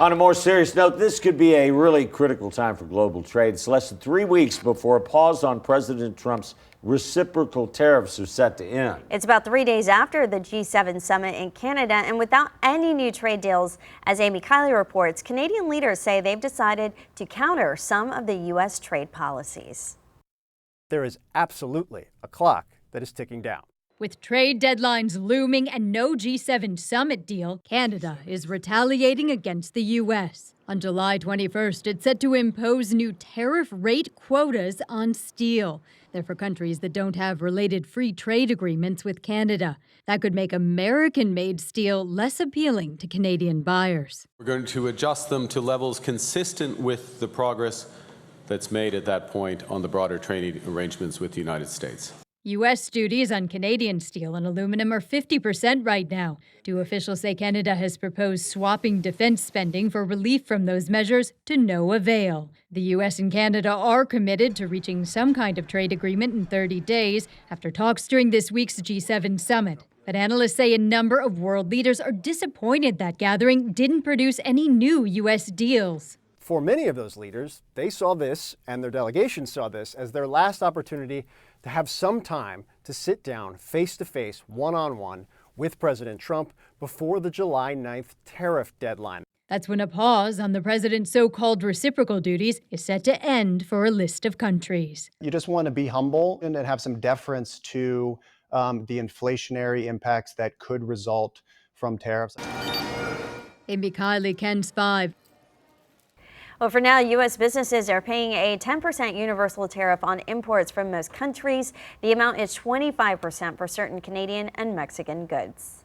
On a more serious note, this could be a really critical time for global trade. It's less than 3 weeks before a pause on President Trump's reciprocal tariffs are set to end. It's about 3 days after the G7 summit in Canada, and without any new trade deals, as Amy Kiley reports, Canadian leaders say they've decided to counter some of the U.S. trade policies. There is absolutely a clock that is ticking down. With trade deadlines looming and no G7 summit deal, Canada is retaliating against the U.S. On July 21st, it's set to impose new tariff rate quotas on steel. They're for countries that don't have related free trade agreements with Canada. That could make American-made steel less appealing to Canadian buyers. We're going to adjust them to levels consistent with the progress that's made at that point on the broader trading arrangements with the United States. U.S. duties on Canadian steel and aluminum are 50% right now. Two officials say Canada has proposed swapping defense spending for relief from those measures to no avail. The U.S. and Canada are committed to reaching some kind of trade agreement in 30 days after talks during this week's G7 summit. But analysts say a number of world leaders are disappointed that gathering didn't produce any new U.S. deals. For many of those leaders, they saw this, and their delegation saw this, as their last opportunity to have some time to sit down face-to-face, one-on-one with President Trump before the July 9th tariff deadline. That's when a pause on the president's so-called reciprocal duties is set to end for a list of countries. You just want to be humble and have some deference to the inflationary impacts that could result from tariffs. Amy Kiley, KENS 5. Well, for now, U.S. businesses are paying a 10% universal tariff on imports from most countries. The amount is 25% for certain Canadian and Mexican goods.